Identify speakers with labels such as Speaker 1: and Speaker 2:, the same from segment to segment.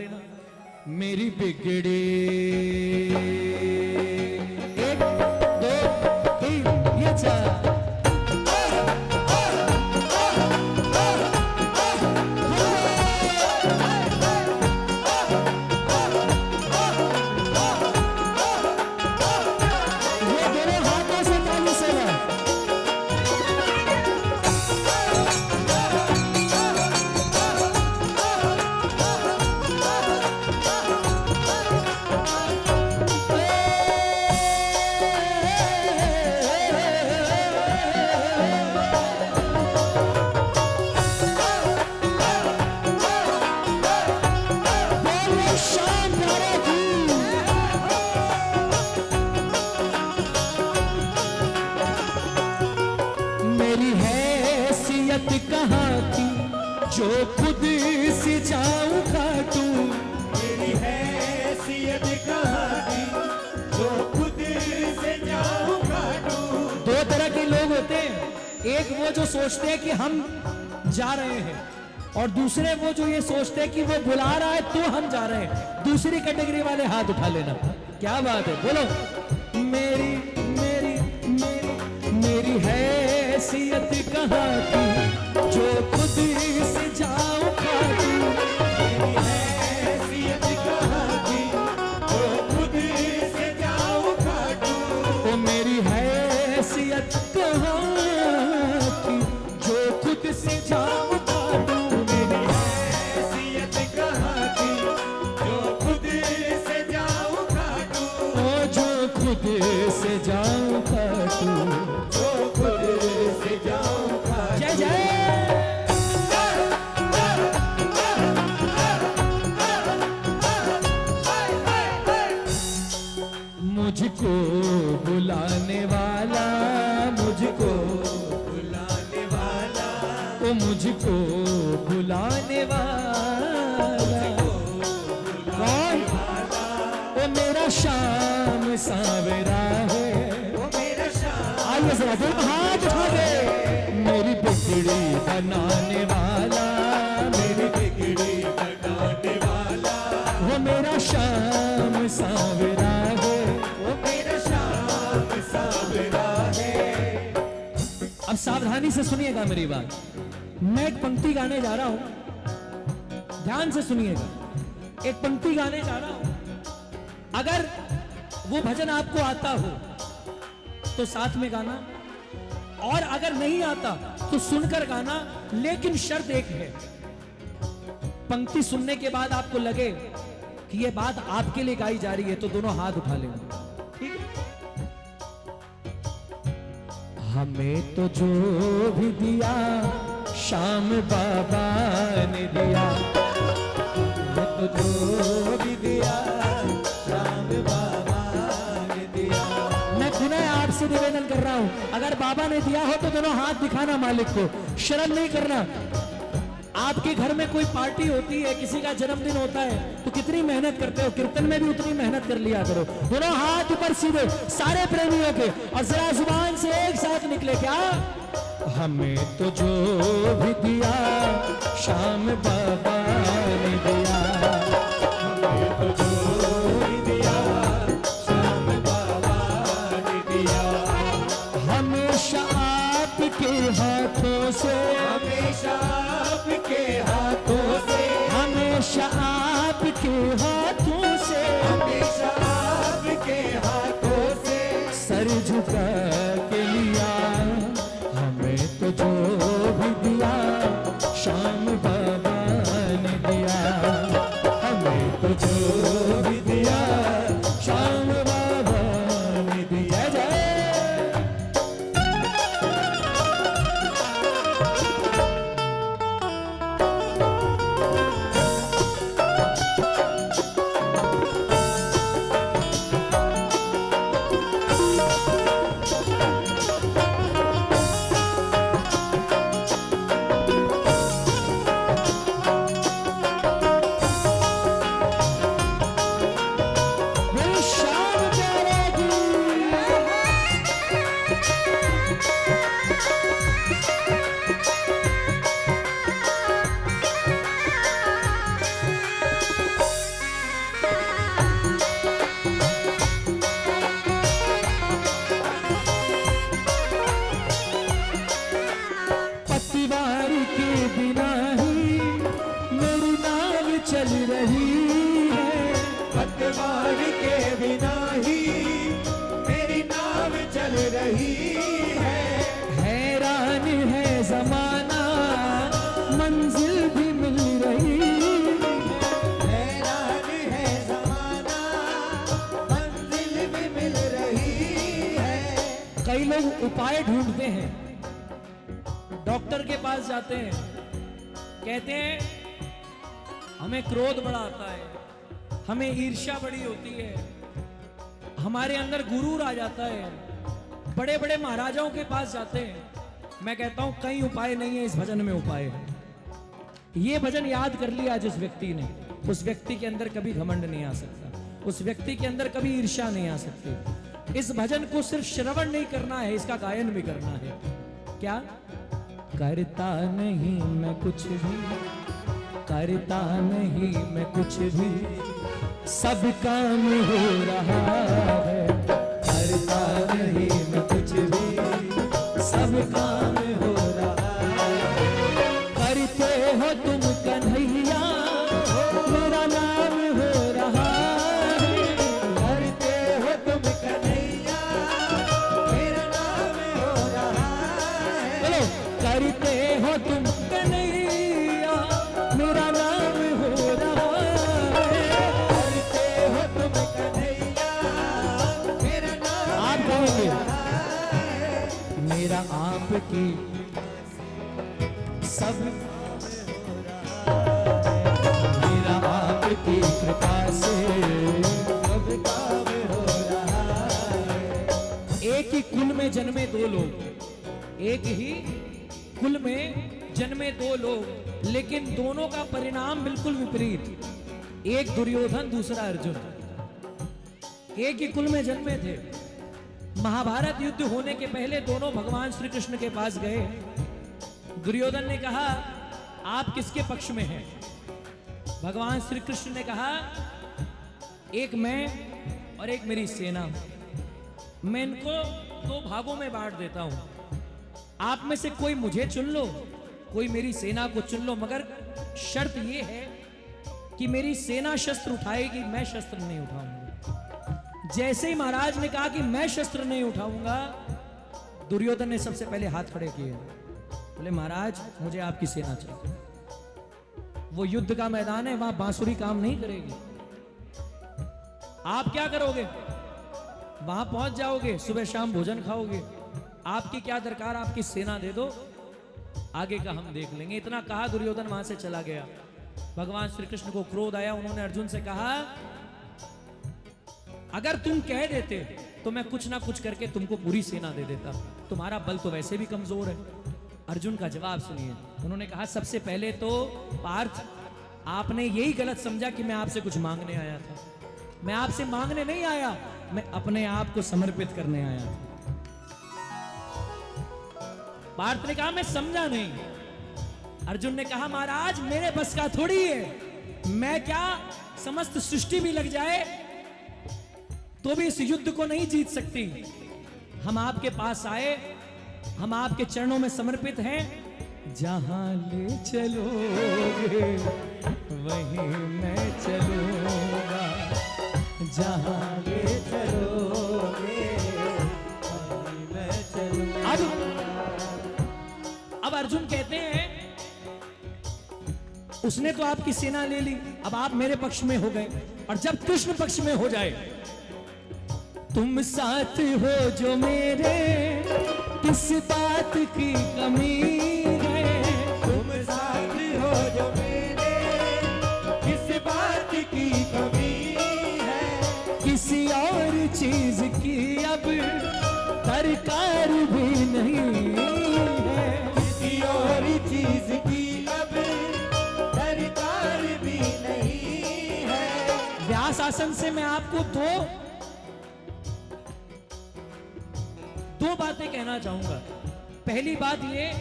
Speaker 1: मेरी बिगड़ी 1 2 3 ये 4 कहाँ की जो खुद से जाऊं काटू।
Speaker 2: मेरी हैसियत कहाँ की जो खुद से जाऊं काटू।
Speaker 1: 2 तरह के लोग होते हैं, एक वो जो सोचते हैं कि हम जा रहे हैं, और दूसरे वो जो ये सोचते हैं कि वो बुला रहा है तो हम जा रहे हैं। दूसरी कैटेगरी वाले हाथ उठा लेना। क्या बात है, बोलो। मेरी मेरी मेरी मेरी हैसियत कहाँ की जो खुद से जाऊं काटू।
Speaker 2: मेरी हैसियत कहाँ की जो खुद से जाऊं काटू।
Speaker 1: ओ मेरी हैसियत कहाँ की जो खुद से जाऊं काटू।
Speaker 2: मेरी हैसियत कहाँ की जो खुद से जाऊं काटू।
Speaker 1: ओ जो खुद से जाऊं काटू।
Speaker 2: जो खुद से जाऊं काटू।
Speaker 1: जय जय। मुझको बुलाने वाला, मुझको
Speaker 2: बुलाने वाला,
Speaker 1: ओ मुझको बुलाने वाला कौन? ओ मेरा शाम सावरा है।
Speaker 2: वो मेरा शाम।
Speaker 1: आइए जरा दोनों हाथ उठा दे। मेरी बिगड़ी बनाने वाला,
Speaker 2: मेरी बिगड़ी बनाने वाला,
Speaker 1: वो मेरा शाम सावरा है।
Speaker 2: वो मेरा शाम सावरा है।
Speaker 1: अब सावधानी से सुनिएगा मेरी बात। मैं एक पंक्ति गाने जा रहा हूं, ध्यान से सुनिएगा। एक पंक्ति गाने जा रहा हूं, अगर वो भजन आपको आता हो तो साथ में गाना, और अगर नहीं आता तो सुनकर गाना। लेकिन शर्त एक है, पंक्ति सुनने के बाद आपको लगे कि ये बात आपके लिए गाई जा रही है तो दोनों हाथ उठा लेंगे, ठीक है? हमें तो जो भी दिया शाम बाबा ने दिया। हमें तो जो भी दिया
Speaker 2: शाम बाबा ने दिया।
Speaker 1: मैं पुनः आपसे निवेदन कर रहा हूं, अगर बाबा ने दिया हो तो दोनों हाथ दिखाना मालिक को, शर्म नहीं करना। आपके घर में कोई पार्टी होती है, किसी का जन्मदिन होता है, तो कितनी मेहनत करते हो, कीर्तन में भी उतनी मेहनत कर लिया करो। दोनों हाथ ऊपर सीधे सारे प्रेमियों के, और जरा जुबान से एक साथ निकले क्या? हमें तो जो भी दिया शाम बाबा ने दिया।
Speaker 2: हमें तो जो भी दिया शाम बाबा ने दिया।
Speaker 1: हमेशा आपके हाथों से,
Speaker 2: हमेशा आपके हाथों से,
Speaker 1: हमेशा आपके हाथों से,
Speaker 2: हमेशा आपके हाथों से
Speaker 1: सर झुका के लिया। हमें तो जो भी दिया शाम बाबा ने दिया। हमें तो जो भी दिया शाम बाबा ने दिया। जय रही है,
Speaker 2: पतवार के बिना ही मेरी नाव चल रही है।
Speaker 1: हैरान है जमाना मंजिल भी मिल रही है,
Speaker 2: हैरान है जमाना मंजिल भी मिल रही है।
Speaker 1: कई लोग उपाय ढूंढते हैं, डॉक्टर के पास जाते हैं, कहते हैं हमें क्रोध बड़ा आता है, हमें ईर्ष्या बड़ी होती है, हमारे अंदर गुरूर आ जाता है, बड़े बड़े महाराजाओं के पास जाते हैं। मैं कहता हूं कई उपाय नहीं है, इस भजन में उपाय है। ये भजन याद कर लिया जिस व्यक्ति ने, उस व्यक्ति के अंदर कभी घमंड नहीं आ सकता, उस व्यक्ति के अंदर कभी ईर्ष्या नहीं आ सकती। इस भजन को सिर्फ श्रवण नहीं करना है, इसका गायन भी करना है। क्या करता नहीं मैं कुछ भी, करता नहीं मैं कुछ भी, सब काम हो रहा है। करता नहीं मैं कुछ भी, सब काम हो रहा है। करते हो तुम कन्हैया, मेरा नाम हो रहा है।
Speaker 2: करते हो तुम कन्हैया, मेरा नाम हो रहा है।
Speaker 1: बोलो, करते हो तुम कन्हैया, मेरा नाम हो रहा है।
Speaker 2: करते हो तुम कन्हैया, मेरा नाम
Speaker 1: आप कहेंगे मेरा आपकी सब, मेरा आपकी कृपा से
Speaker 2: सब काम हो रहा है।
Speaker 1: एक ही कुल में जन्मे दो लोग, एक ही कुल में जन्मे दो लोग, लेकिन दोनों का परिणाम बिल्कुल विपरीत। एक दुर्योधन, दूसरा अर्जुन। एक ही कुल में जन्मे थे। महाभारत युद्ध होने के पहले दोनों भगवान श्री कृष्ण के पास गए। दुर्योधन ने कहा आप किसके पक्ष में हैं? भगवान श्री कृष्ण ने कहा एक मैं और एक मेरी सेना, मैं इनको दो भागों में बांट देता हूं, आप में से कोई मुझे चुन लो, कोई मेरी सेना को चुन लो, मगर शर्त यह है कि मेरी सेना शस्त्र उठाएगी, मैं शस्त्र नहीं उठाऊंगा। जैसे ही महाराज ने कहा कि मैं शस्त्र नहीं उठाऊंगा, दुर्योधन ने सबसे पहले हाथ खड़े किए, बोले महाराज मुझे आपकी सेना चाहिए। वो युद्ध का मैदान है, वहां बांसुरी काम नहीं करेगी। आप क्या करोगे? वहां पहुंच जाओगे, सुबह शाम भोजन खाओगे, आपकी क्या दरकार, आपकी सेना दे दो, आगे का हम देख लेंगे। इतना कहा दुर्योधन वहां से चला गया। भगवान श्री कृष्ण को क्रोध आया, उन्होंने अर्जुन से कहा अगर तुम कह देते तो मैं कुछ ना कुछ करके तुमको पूरी सेना दे देता, तुम्हारा बल तो वैसे भी कमजोर है। अर्जुन का जवाब सुनिए। उन्होंने कहा सबसे पहले तो पार्थ, आपने यही गलत समझा कि मैं आपसे कुछ मांगने आया था। मैं आपसे मांगने नहीं आया, मैं अपने आप को समर्पित करने आया था। पार्थ ने कहा मैं समझा नहीं। अर्जुन ने कहा महाराज मेरे बस का थोड़ी है, मैं क्या, समस्त सृष्टि भी लग जाए तो भी इस युद्ध को नहीं जीत सकती। हम आपके पास आए, हम आपके चरणों में समर्पित हैं, जहां ले चलोगे वहीं मैं चलूंगा, जहां ले चलोगे वहीं मैं चलूंगा। अब अर्जुन कहते हैं उसने तो आपकी सेना ले ली, अब आप मेरे पक्ष में हो गए, और जब कृष्ण पक्ष में हो जाए, तुम साथ हो जो मेरे, किस बात की कमी है?
Speaker 2: तुम साथ हो जो मेरे, किस बात की कमी है?
Speaker 1: किसी और चीज की अब दरकार भी नहीं है,
Speaker 2: किसी और चीज की अब दरकार भी नहीं है।
Speaker 1: व्यास आसन से मैं आपको दो बातें कहना चाहूंगा। पहली बात यह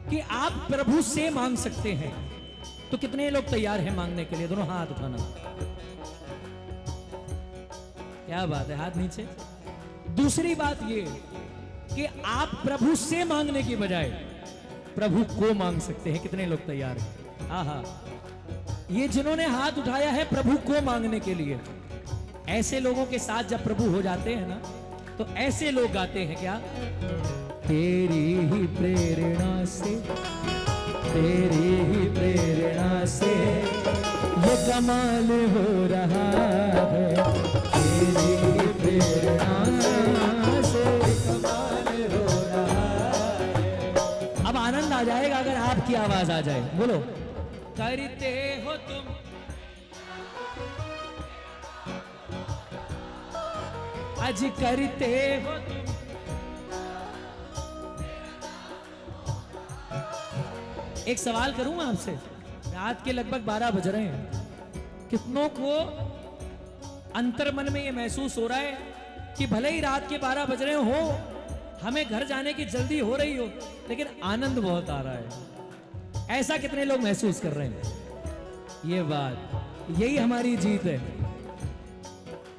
Speaker 1: कि आप प्रभु से मांग सकते हैं, तो कितने लोग तैयार हैं मांगने के लिए? दोनों हाथ उठाना। क्या बात है, हाथ नीचे। दूसरी बात यह कि आप प्रभु से मांगने की बजाय प्रभु को मांग सकते हैं। कितने लोग तैयार हैं? आहा, ये जिन्होंने हाथ उठाया है प्रभु को मांगने के लिए, ऐसे लोगों के साथ जब प्रभु हो जाते हैं ना, तो ऐसे लोग गाते हैं क्या, तेरी ही प्रेरणा से, तेरी ही प्रेरणा से ये कमाल हो रहा है, तेरी ही प्रेरणा से कमाल हो रहा है। अब आनंद आ जाएगा अगर आपकी आवाज आ जाए, बोलो, करते हो तुम आज करते हो तुम। एक सवाल करूं आपसे, रात के लगभग 12 बज रहे हैं, कितनों को अंतर्मन में ये महसूस हो रहा है कि भले ही रात के 12 बज रहे हो, हमें घर जाने की जल्दी हो रही हो, लेकिन आनंद बहुत आ रहा है? ऐसा कितने लोग महसूस कर रहे हैं? ये बात, यही हमारी जीत है।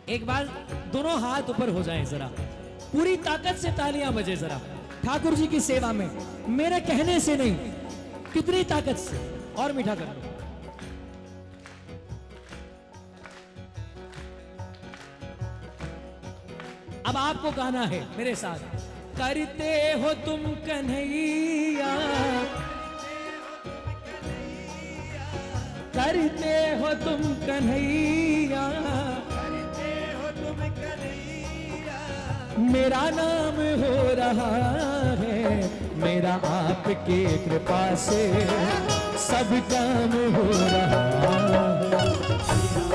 Speaker 1: एक बार दोनों हाथ ऊपर हो जाएं जरा, पूरी ताकत से तालियां बजे जरा ठाकुर जी की सेवा में, मेरे कहने से नहीं, कितनी ताकत से, और मीठा कर लो। अब आपको गाना है मेरे साथ, करते हो तुम कन्हैया, करते हो तुम कन्हैया,
Speaker 2: करते हो तुम कन्हैया,
Speaker 1: मेरा नाम हो रहा है, मेरा आपकी कृपा से सब काम हो रहा है,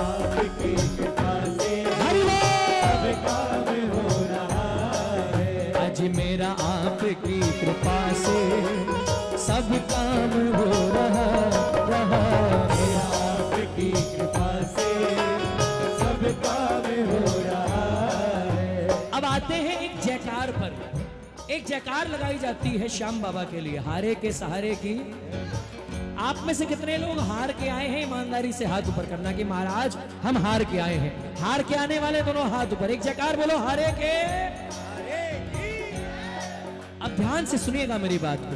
Speaker 2: आपकी कृपा से
Speaker 1: हरि
Speaker 2: सब
Speaker 1: बोल।
Speaker 2: काम हो रहा है।
Speaker 1: आज मेरा आपकी कृपा से सब काम हो रहा है।
Speaker 2: आपकी कृपा से सब काम हो रहा है।
Speaker 1: अब आते हैं एक जयकार पर, एक जयकार लगाई जाती है श्याम बाबा के लिए, हारे के सहारे की। आप में से कितने लोग हार के आए हैं? ईमानदारी से हाथ ऊपर करना कि महाराज हम हार के आए हैं। हार के आने वाले दोनों हाथ ऊपर, एक जयकार बोलो, हारे के। अब ध्यान से सुनिएगा मेरी बात को,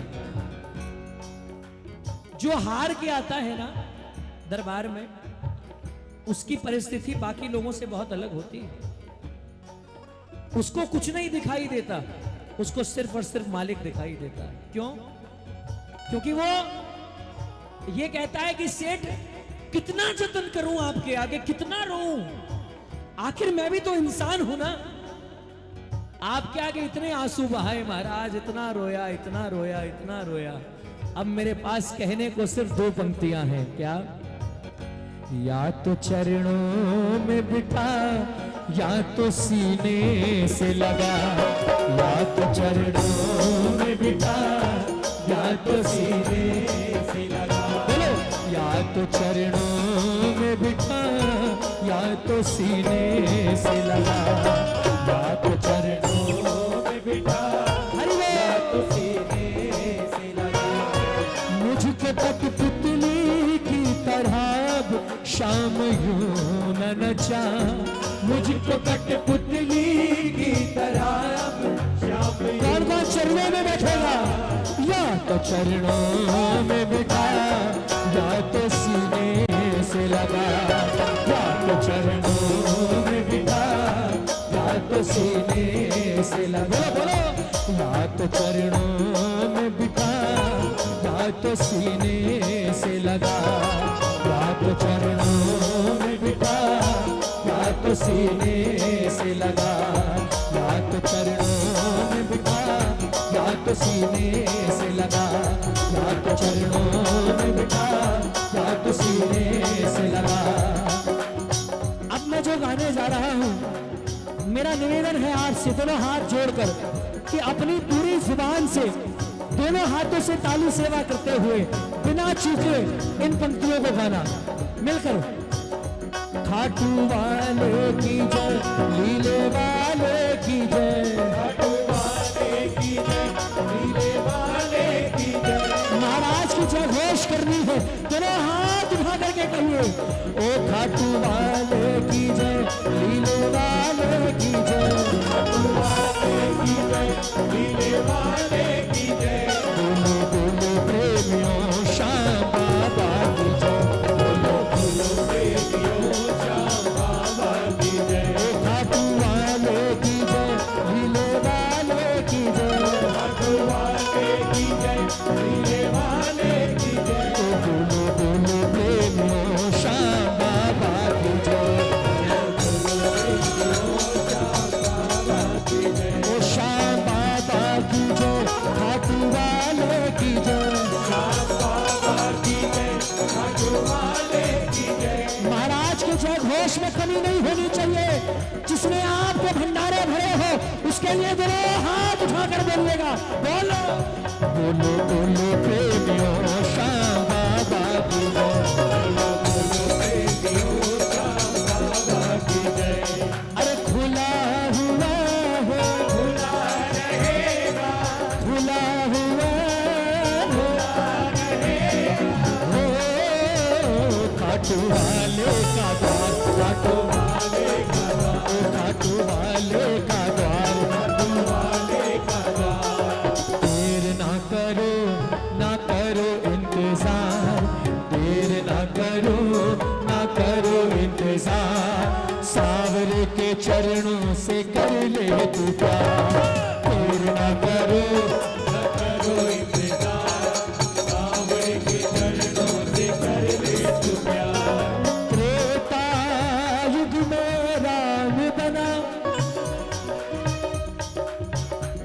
Speaker 1: जो हार के आता है ना दरबार में, उसकी परिस्थिति बाकी लोगों से बहुत अलग होती है। उसको कुछ नहीं दिखाई देता, उसको सिर्फ और सिर्फ मालिक दिखाई देता है। क्यों? क्योंकि वो ये कहता है कि सेठ कितना जतन करूं आपके आगे, कितना रोऊं, आखिर मैं भी तो इंसान हूं ना। आपके आगे इतने आंसू बहाए महाराज, इतना रोया, इतना रोया, इतना रोया। अब मेरे पास कहने को सिर्फ 2 पंक्तियां हैं, क्या? या तो चरणों में बिठा, या तो सीने से लगा, या तो चरणों में बिठा, या तो सीने से लगा। बोलो, या तो चरणों में बिठा, या तो सीने से लगा, या तो चरणों में बिठा, हरि
Speaker 2: या तो
Speaker 1: बोल।
Speaker 2: सीने से लगा।
Speaker 1: मुझको कठपुतली की तरह अब शाम यूं न नचा, मुझको कठपुतली की तरह अब
Speaker 2: श्याम
Speaker 1: कौन कौन चरणों में बैठेगा? या तो चरणों में बिठा, या तो सीने से लगा, या तो चरणों में बिठा, या तो सीने से लगा। बोलो बोलो, या तो चरणों में बिठा, या तो सीने से लगा, या तो चरणों में बिठा, या तो सीने से लगा, या तो चरणों में बिठा, या तो सीने से लगा, या तो चरणों में बिठा, या तो सीने से लगा। अब मैं जो गाने जा रहा हूं, मेरा निवेदन है आपसे दोनों हाथ जोड़कर कि अपनी पूरी जुबान से दोनों हाथों से ताली सेवा करते हुए बिना चूके इन पंक्तियों को गाना मिलकर। खाटू वाले की जय, लीले वाले की जय,
Speaker 2: खाटू वाले की जय, लीले वाले की जय।
Speaker 1: महाराज की जय घोष करनी है, दोनों हाथ उठा करके कहिए, ओ खाटू वाले की जय, लीले वाले की जय,
Speaker 2: खाटू वाले की जय, लीले वाले की जय।
Speaker 1: बोलो बोलो प्रेमियों श्याम बाबा की जय, बोलो आपके जय घोष में कमी नहीं होनी चाहिए। जिसने आपके भंडारे भरे हो उसके लिए दोनों हाथ उठाकर बोलिएगा, बोलो
Speaker 2: बोलो बोलो प्रेमियों श्याम बाबा की जय, बोलो प्रेमियों श्याम बाबा की जय।
Speaker 1: अरे खुला हुआ है,
Speaker 2: खुला रहेगा,
Speaker 1: खुला हुआ
Speaker 2: हो खाटू वाले का द्वार, खाटू वाले का द्वार,
Speaker 1: खाटू वाले का द्वार,
Speaker 2: खाटू वाले का द्वार।
Speaker 1: देर ना करो इंतजार, देर ना करो इंतजार, सावरे के चरणों से कर ले तू प्यार। देर ना करो
Speaker 2: इंतजार, सावरे के चरणों से कर ले तू प्यार।
Speaker 1: त्रेता युग में राम बना,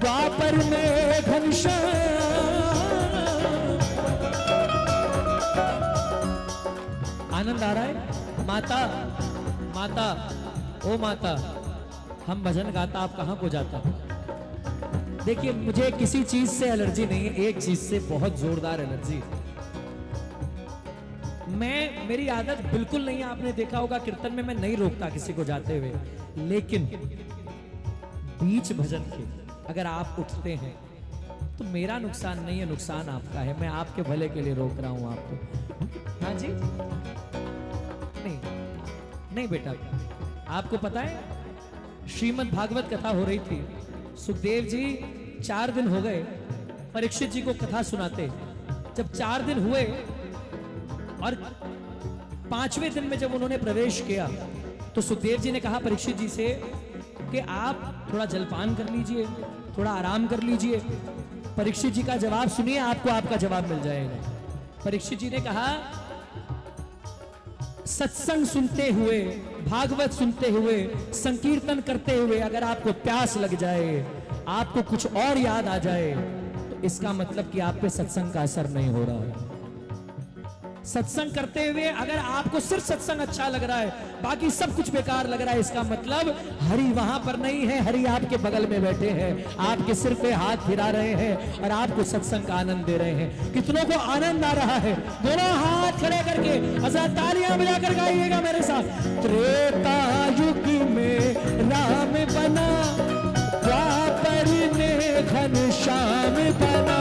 Speaker 1: द्वापर में घनश्याम। आनंद आ रहा है? माता माता ओ माता, हम भजन गाता आप कहां को जाता? देखिए मुझे किसी चीज से एलर्जी नहीं है, एक चीज से बहुत जोरदार एलर्जी है। मेरी आदत बिल्कुल नहीं है, आपने देखा होगा कीर्तन में मैं नहीं रोकता किसी को जाते हुए, लेकिन बीच भजन के अगर आप उठते हैं तो मेरा नुकसान नहीं है, नुकसान आपका है। मैं आपके भले के लिए रोक रहा हूं आपको। हाँ जी, नहीं बेटा, आपको पता है श्रीमद् भागवत कथा हो रही थी, सुखदेव जी 4 दिन हो गए परीक्षित जी को कथा सुनाते। जब 4 दिन हुए और 5वें दिन में जब उन्होंने प्रवेश किया तो सुखदेव जी ने कहा परीक्षित जी से कि आप थोड़ा जलपान कर लीजिए, थोड़ा आराम कर लीजिए। परीक्षित जी का जवाब सुनिए, आपको आपका जवाब मिल जाएगा। परीक्षित जी ने कहा सत्संग सुनते हुए, भागवत सुनते हुए, संकीर्तन करते हुए अगर आपको प्यास लग जाए, आपको कुछ और याद आ जाए, तो इसका मतलब कि आप पे सत्संग का असर नहीं हो रहा है। सत्संग करते हुए अगर आपको सिर्फ सत्संग अच्छा लग रहा है, बाकी सब कुछ बेकार लग रहा है, इसका मतलब हरि वहां पर नहीं है, हरि आपके बगल में बैठे हैं, आपके सिर पे हाथ फिरा रहे हैं और आपको सत्संग का आनंद दे रहे हैं। कितनों को आनंद आ रहा है? दोनों हाथ खड़े करके आजाद तालियां बजाकर गाइएगा मेरे साथ। त्रेता युग में राम बना, द्वापर में घनश्याम बना।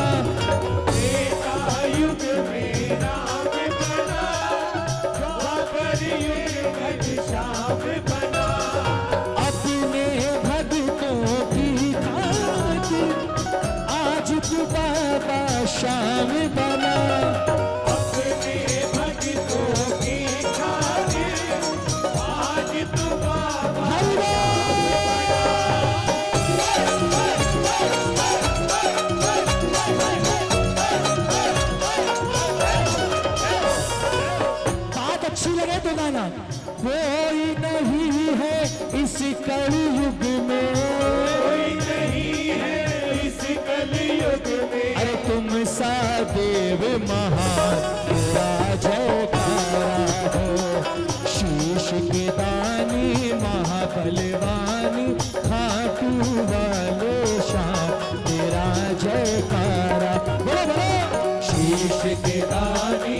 Speaker 2: त्रेता युग में राम बना, द्वापर युग घनश्याम बना।
Speaker 1: अपने भक्तों की खातिर आज तू बाबा श्याम बना।
Speaker 2: अपने भक्तों की खातिर आज तू बाबा
Speaker 1: बात अच्छी लगे तो गाना। कोई नहीं है इस कलयुग में,
Speaker 2: कोई नहीं है इस कलयुग में।
Speaker 1: अरे तुम सा देव महान तेरा जयकारा हो। शीश के दानी महाबलवानी खाटू वाले श्याम तेरा जयकारा। बोलो बोलो।
Speaker 2: शीश के दानी